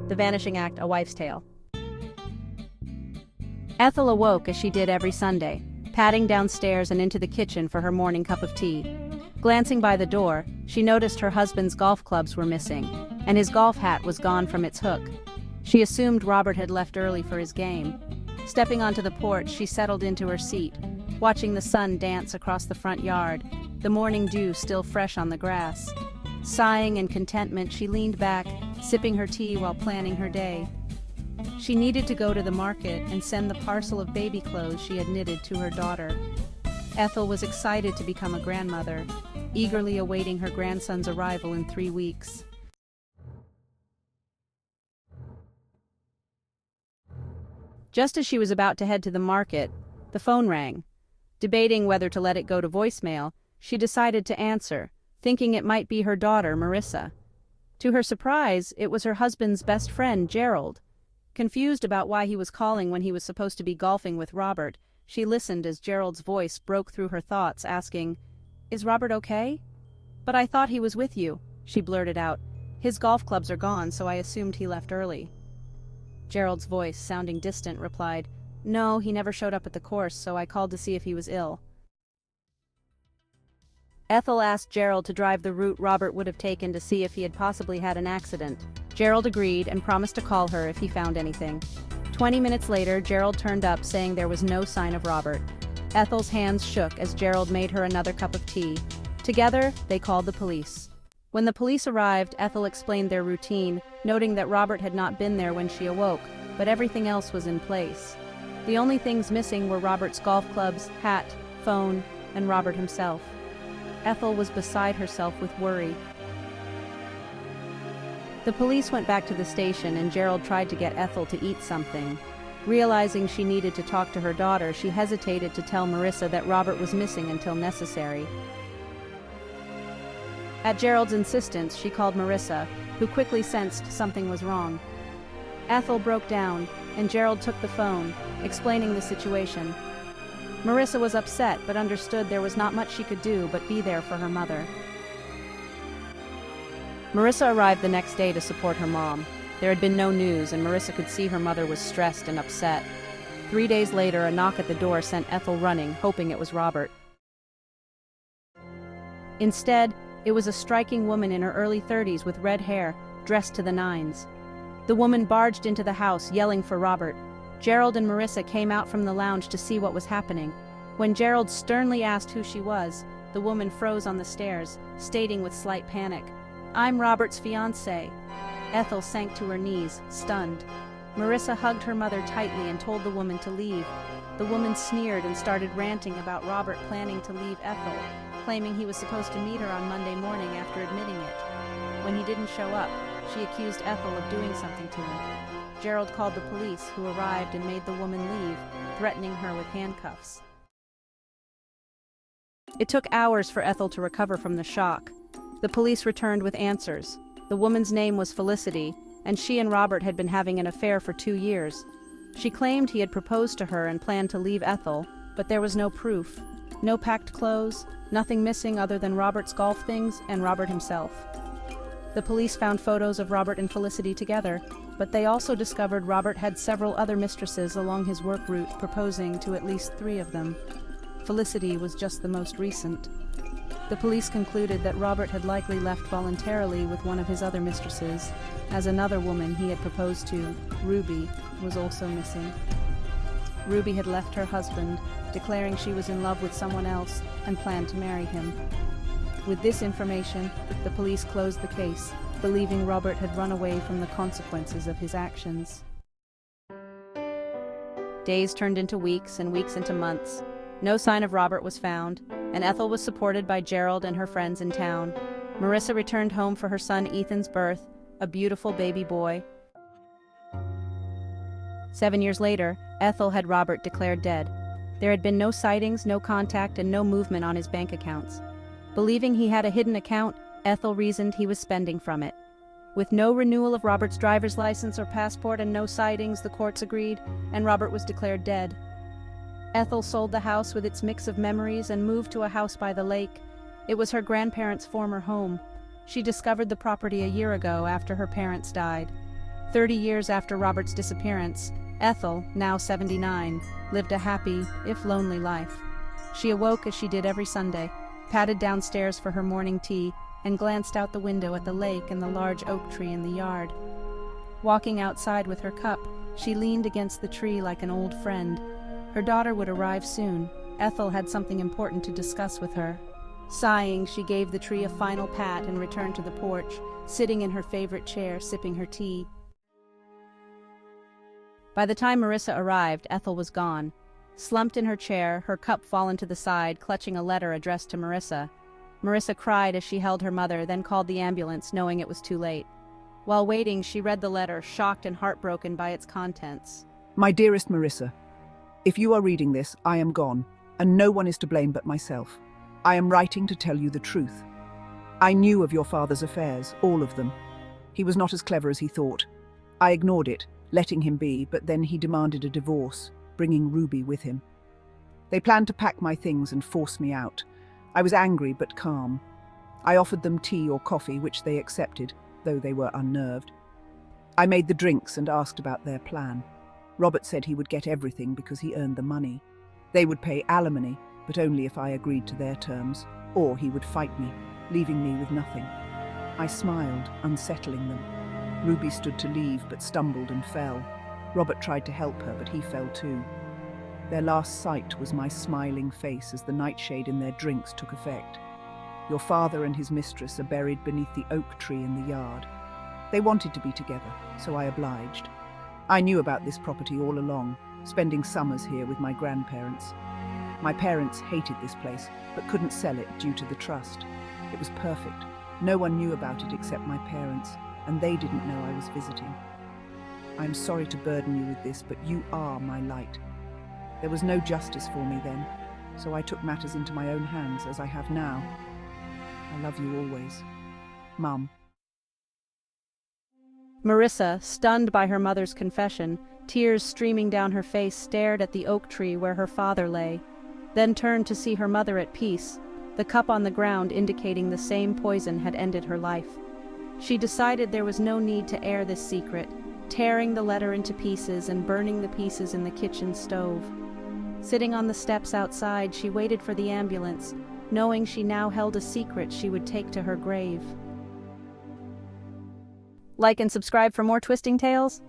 The Vanishing Act, A Wife's Tale. Ethel awoke as she did every Sunday, padding downstairs and into the kitchen for her morning cup of tea. Glancing by the door, she noticed her husband's golf clubs were missing, and his golf hat was gone from its hook. She assumed Robert had left early for his game. Stepping onto the porch, she settled into her seat, watching the sun dance across the front yard, the morning dew still fresh on the grass. Sighing in contentment, she leaned back, sipping her tea while planning her day. She needed to go to the market and send the parcel of baby clothes she had knitted to her daughter. Ethel was excited to become a grandmother, eagerly awaiting her grandson's arrival in 3 weeks. Just as she was about to head to the market, the phone rang. Debating whether to let it go to voicemail, she decided to answer, thinking it might be her daughter, Marissa. To her surprise, it was her husband's best friend, Gerald. Confused about why he was calling when he was supposed to be golfing with Robert, she listened as Gerald's voice broke through her thoughts, asking, "Is Robert okay?" "But I thought he was with you," she blurted out. "His golf clubs are gone, so I assumed he left early." Gerald's voice, sounding distant, replied, "No, he never showed up at the course, so I called to see if he was ill." Ethel asked Gerald to drive the route Robert would have taken to see if he had possibly had an accident. Gerald agreed and promised to call her if he found anything. 20 minutes later, Gerald turned up saying there was no sign of Robert. Ethel's hands shook as Gerald made her another cup of tea. Together, they called the police. When the police arrived, Ethel explained their routine, noting that Robert had not been there when she awoke, but everything else was in place. The only things missing were Robert's golf clubs, hat, phone, and Robert himself. Ethel was beside herself with worry. The police went back to the station and Gerald tried to get Ethel to eat something. Realizing she needed to talk to her daughter, she hesitated to tell Marissa that Robert was missing until necessary. At Gerald's insistence, she called Marissa, who quickly sensed something was wrong. Ethel broke down, and Gerald took the phone, explaining the situation. Marissa was upset, but understood there was not much she could do but be there for her mother. Marissa arrived the next day to support her mom. There had been no news, and Marissa could see her mother was stressed and upset. 3 days later, a knock at the door sent Ethel running, hoping it was Robert. Instead, it was a striking woman in her early 30s with red hair, dressed to the nines. The woman barged into the house, yelling for Robert. Gerald and Marissa came out from the lounge to see what was happening. When Gerald sternly asked who she was, the woman froze on the stairs, stating with slight panic, "I'm Robert's fiancée." Ethel sank to her knees, stunned. Marissa hugged her mother tightly and told the woman to leave. The woman sneered and started ranting about Robert planning to leave Ethel, claiming he was supposed to meet her on Monday morning after admitting it. When he didn't show up, she accused Ethel of doing something to him. Gerald called the police, who arrived and made the woman leave, threatening her with handcuffs. It took hours for Ethel to recover from the shock. The police returned with answers. The woman's name was Felicity, and she and Robert had been having an affair for 2 years. She claimed he had proposed to her and planned to leave Ethel, but there was no proof. No packed clothes, nothing missing other than Robert's golf things and Robert himself. The police found photos of Robert and Felicity together, but they also discovered Robert had several other mistresses along his work route, proposing to at least 3 of them. Felicity was just the most recent. The police concluded that Robert had likely left voluntarily with one of his other mistresses, as another woman he had proposed to, Ruby, was also missing. Ruby had left her husband, declaring she was in love with someone else and planned to marry him. With this information, the police closed the case, believing Robert had run away from the consequences of his actions. Days turned into weeks and weeks into months. No sign of Robert was found, and Ethel was supported by Gerald and her friends in town. Marissa returned home for her son Ethan's birth, a beautiful baby boy. 7 years later, Ethel had Robert declared dead. There had been no sightings, no contact, and no movement on his bank accounts. Believing he had a hidden account, Ethel reasoned he was spending from it. With no renewal of Robert's driver's license or passport and no sightings, the courts agreed, and Robert was declared dead. Ethel sold the house with its mix of memories and moved to a house by the lake. It was her grandparents' former home. She discovered the property a year ago after her parents died. 30 years after Robert's disappearance, Ethel, now 79, lived a happy, if lonely life. She awoke as she did every Sunday, padded downstairs for her morning tea, and glanced out the window at the lake and the large oak tree in the yard. Walking outside with her cup, she leaned against the tree like an old friend. Her daughter would arrive soon. Ethel had something important to discuss with her. Sighing, she gave the tree a final pat and returned to the porch, sitting in her favorite chair, sipping her tea. By the time Marissa arrived, Ethel was gone. Slumped in her chair, her cup fallen to the side, clutching a letter addressed to Marissa. Marissa cried as she held her mother, then called the ambulance, knowing it was too late. While waiting, she read the letter, shocked and heartbroken by its contents. My dearest Marissa, if you are reading this, I am gone, and no one is to blame but myself. I am writing to tell you the truth. I knew of your father's affairs, all of them. He was not as clever as he thought. I ignored it, letting him be, but then he demanded a divorce, bringing Ruby with him. They planned to pack my things and force me out. I was angry but calm. I offered them tea or coffee, which they accepted, though they were unnerved. I made the drinks and asked about their plan. Robert said he would get everything because he earned the money. They would pay alimony, but only if I agreed to their terms, or he would fight me, leaving me with nothing. I smiled, unsettling them. Ruby stood to leave but stumbled and fell. Robert tried to help her, but he fell too. Their last sight was my smiling face as the nightshade in their drinks took effect. Your father and his mistress are buried beneath the oak tree in the yard. They wanted to be together, so I obliged. I knew about this property all along, spending summers here with my grandparents. My parents hated this place, but couldn't sell it due to the trust. It was perfect. No one knew about it except my parents, and they didn't know I was visiting. I am sorry to burden you with this, but you are my light. There was no justice for me then, so I took matters into my own hands as I have now. I love you always. Mum. Marissa, stunned by her mother's confession, tears streaming down her face, stared at the oak tree where her father lay, then turned to see her mother at peace, the cup on the ground indicating the same poison had ended her life. She decided there was no need to air this secret, tearing the letter into pieces and burning the pieces in the kitchen stove. Sitting on the steps outside, she waited for the ambulance, knowing she now held a secret she would take to her grave. Like and subscribe for more twisting tales.